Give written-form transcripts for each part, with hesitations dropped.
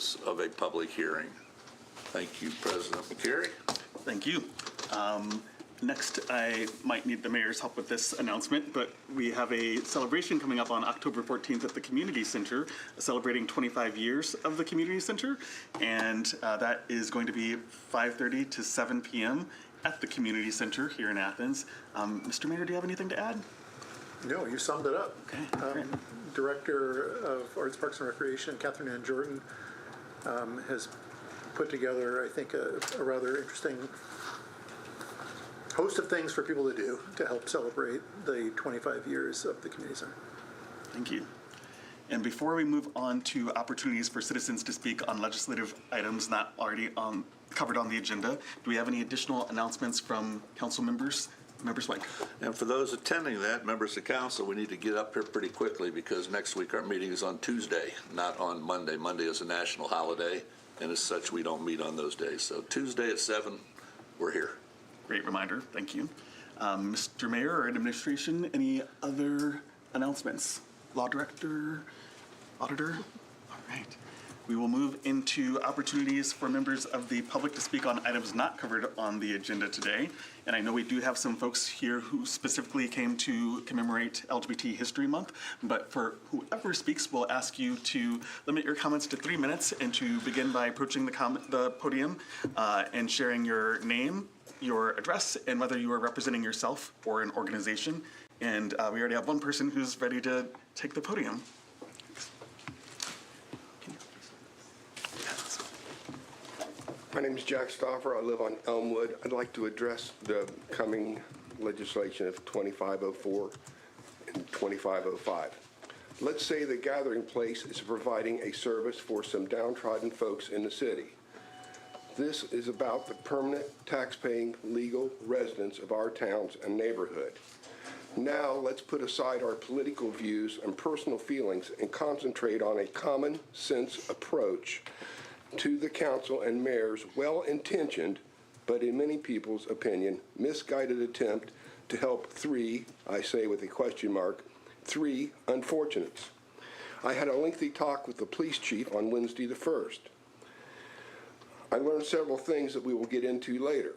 notice of a public hearing. Thank you, President McCary. Thank you. Next, I might need the mayor's help with this announcement, but we have a celebration coming up on October 14th at the Community Center, celebrating 25 years of the Community Center, and that is going to be 5:30 to 7 p.m. at the Community Center here in Athens. Mr. Mayor, do you have anything to add? No, you summed it up. Okay. Director of Arts, Parks, and Recreation, Catherine Ann Jordan, has put together, I think, a rather interesting host of things for people to do to help celebrate the 25 years of the community center. Thank you. And before we move on to opportunities for citizens to speak on legislative items not already covered on the agenda, do we have any additional announcements from council members? Member Swank. And for those attending that, members of council, we need to get up here pretty quickly because next week our meeting is on Tuesday, not on Monday. Monday is a national holiday, and as such, we don't meet on those days. So Tuesday at 7, we're here. Great reminder. Thank you. Mr. Mayor or administration, any other announcements? Law Director, Auditor? All right. We will move into opportunities for members of the public to speak on items not covered on the agenda today. And I know we do have some folks here who specifically came to commemorate LGBT History Month, but for whoever speaks, we'll ask you to limit your comments to 3 minutes and to begin by approaching the podium and sharing your name, your address, and whether you are representing yourself or an organization. And we already have one person who's ready to take the podium. My name is Jack Stauffer. I live on Elmwood. I'd like to address the coming legislation of 2504 and 2505. Let's say the gathering place is providing a service for some downtrodden folks in the city. This is about the permanent tax-paying legal residents of our towns and neighborhood. Now let's put aside our political views and personal feelings and concentrate on a common sense approach to the council and mayor's well-intentioned, but in many people's opinion, misguided attempt to help three, I say with a question mark, three unfortunates. I had a lengthy talk with the police chief on Wednesday the 1st. I learned several things that we will get into later.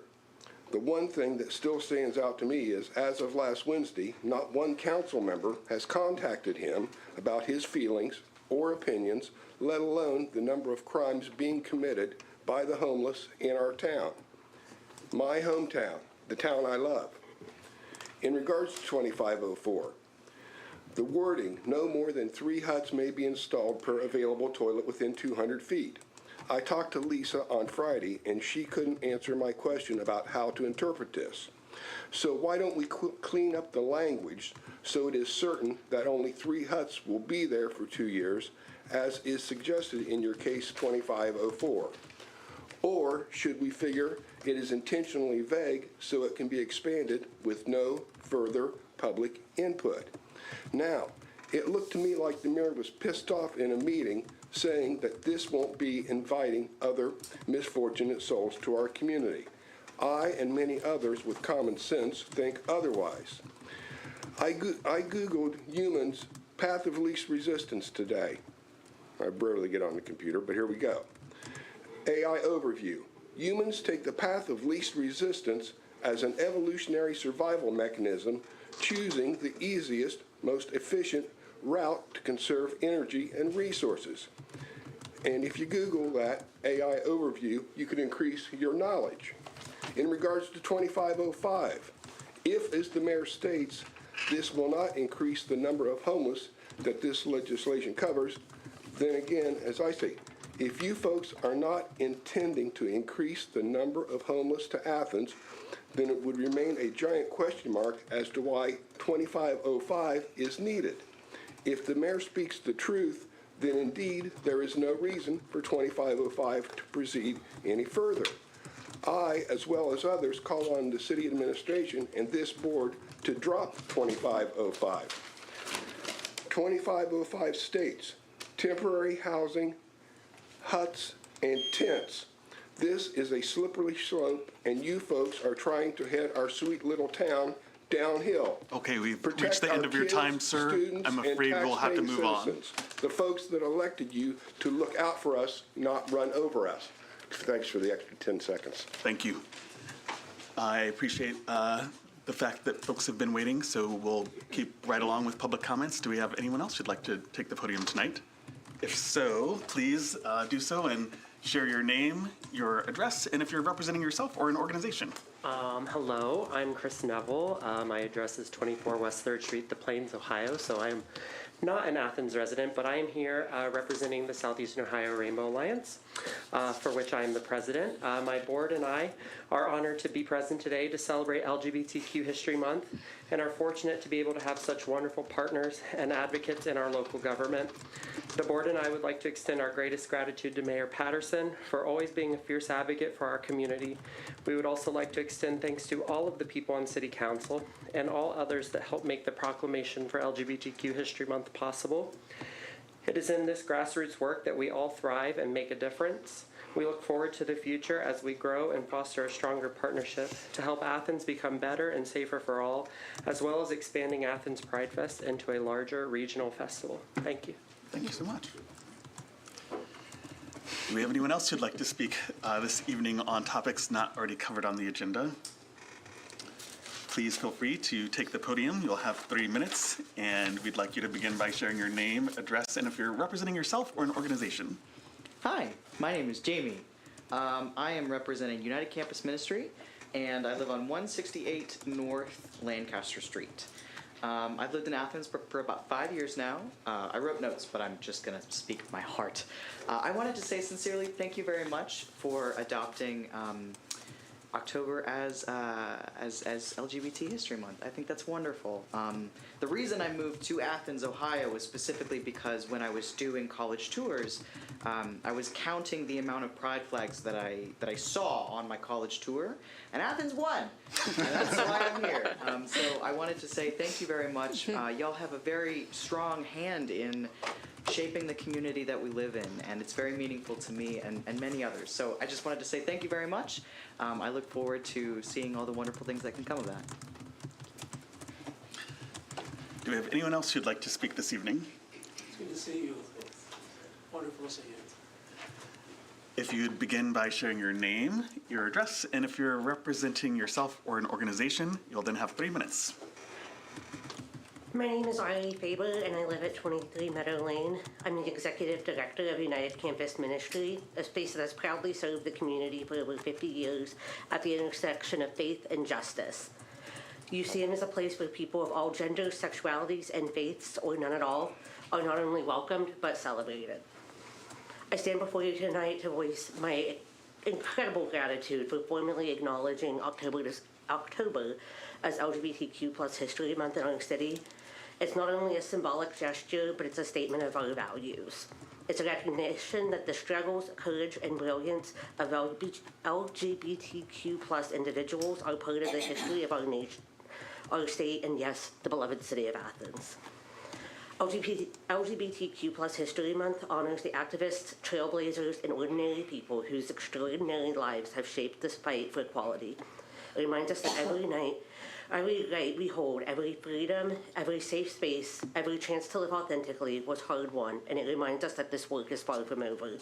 The one thing that still stands out to me is, as of last Wednesday, not one council member has contacted him about his feelings or opinions, let alone the number of crimes being committed by the homeless in our town. My hometown, the town I love. In regards to 2504, the wording, no more than 3 huts may be installed per available toilet within 200 feet. I talked to Lisa on Friday, and she couldn't answer my question about how to interpret this. So why don't we clean up the language so it is certain that only 3 huts will be there for 2 years, as is suggested in your case 2504? Or should we figure it is intentionally vague so it can be expanded with no further public input? Now, it looked to me like the mayor was pissed off in a meeting saying that this won't be inviting other misfortunate souls to our community. I and many others with common sense think otherwise. I Googled humans' path of least resistance today. I rarely get on the computer, but here we go. AI overview. Humans take the path of least resistance as an evolutionary survival mechanism, choosing the easiest, most efficient route to conserve energy and resources. And if you Google that AI overview, you can increase your knowledge. In regards to 2505, if, as the mayor states, this will not increase the number of homeless that this legislation covers, then again, as I say, if you folks are not intending to increase the number of homeless to Athens, then it would remain a giant question mark as to why 2505 is needed. If the mayor speaks the truth, then indeed there is no reason for 2505 to proceed any further. I, as well as others, call on the city administration and this board to drop 2505. 2505 states, temporary housing, huts, and tents. This is a slippery slope, and you folks are trying to head our sweet little town downhill. Okay, we've Protect reached the our end of your kids, time, sir. students, I'm and afraid we'll have to taxpaying move on. citizens, the folks that elected you to look out for us, not run over us. Thanks for the extra 10 seconds. Thank you. I appreciate the fact that folks have been waiting, so we'll keep right along with public comments. Do we have anyone else who'd like to take the podium tonight? If so, please do so and share your name, your address, and if you're representing yourself or an organization. Hello, I'm Chris Neville. My address is 24 West 3rd Street, The Plains, Ohio. So I'm not an Athens resident, but I am here representing the Southeastern Ohio Rainbow Alliance, for which I am the president. My board and I are honored to be present today to celebrate LGBTQ History Month and are fortunate to be able to have such wonderful partners and advocates in our local government. The board and I would like to extend our greatest gratitude to Mayor Patterson for always being a fierce advocate for our community. We would also like to extend thanks to all of the people on City Council and all others that helped make the proclamation for LGBTQ History Month possible. It is in this grassroots work that we all thrive and make a difference. We look forward to the future as we grow and foster a stronger partnership to help Athens become better and safer for all, as well as expanding Athens Pride Fest into a larger regional festival. Thank you. Thank you so much. Do we have anyone else who'd like to speak this evening on topics not already covered on the agenda? Please feel free to take the podium. You'll have 3 minutes, and we'd like you to begin by sharing your name, address, and if you're representing yourself or an organization. Hi, my name is Jamie. I am representing United Campus Ministry, and I live on 168 North Lancaster Street. I've lived in Athens for about 5 years now. I wrote notes, but I'm just going to speak my heart. I wanted to say sincerely thank you very much for adopting October as LGBT History Month. I think that's wonderful. The reason I moved to Athens, Ohio was specifically because when I was doing college tours, I was counting the amount of pride flags that I saw on my college tour, and Athens won. And that's why I'm here. So I wanted to say thank you very much. Y'all have a very strong hand in shaping the community that we live in, and it's very meaningful to me and many others. So I just wanted to say thank you very much. I look forward to seeing all the wonderful things that can come of that. Do we have anyone else who'd like to speak this evening? It's good to see you. It's wonderful to see you. If you'd begin by sharing your name, your address, and if you're representing yourself or an organization, you'll then have 3 minutes. My name is Arlie Faber, and I live at 23 Meadow Lane. I'm the Executive Director of United Campus Ministry, a space that has proudly served the community for over 50 years at the intersection of faith and justice. UCM is a place where people of all genders, sexualities, and faiths, or none at all, are not only welcomed, but celebrated. I stand before you tonight to voice my incredible gratitude for formally acknowledging October as LGBTQ+ History Month in our city. It's not only a symbolic gesture, but it's a statement of our values. It's a recognition that the struggles, courage, and brilliance of LGBTQ+ individuals are part of the history of our nation, our state, and yes, the beloved city of Athens. LGBTQ+ History Month honors the activists, trailblazers, and ordinary people whose extraordinary lives have shaped this fight for equality. It reminds us that every night, every right we hold, every freedom, every safe space, every chance to live authentically was hard-won, and it reminds us that this work is far from over.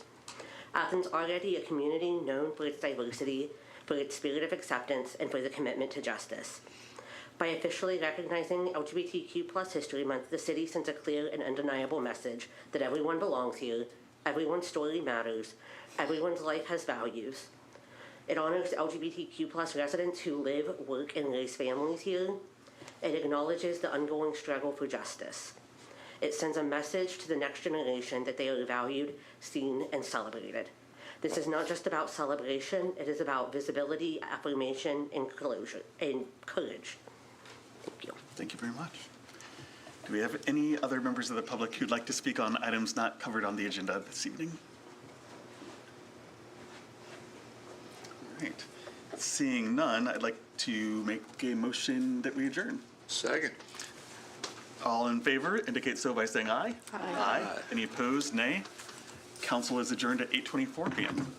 Athens already a community known for its diversity, for its spirit of acceptance, and for the commitment to justice. By officially recognizing LGBTQ+ History Month, the city sends a clear and undeniable message that everyone belongs here, everyone's story matters, everyone's life has values. It honors LGBTQ+ residents who live, work, and raise families here. It acknowledges the ongoing struggle for justice. It sends a message to the next generation that they are valued, seen, and celebrated. This is not just about celebration, it is about visibility, affirmation, and courage. Thank you. Thank you very much. Do we have any other members of the public who'd like to speak on items not covered on the agenda this evening? All right. Seeing none, I'd like to make a motion that we adjourn. Second. All in favor indicate so by saying aye. Aye. Any opposed, nay. Council is adjourned at 8:24 p.m.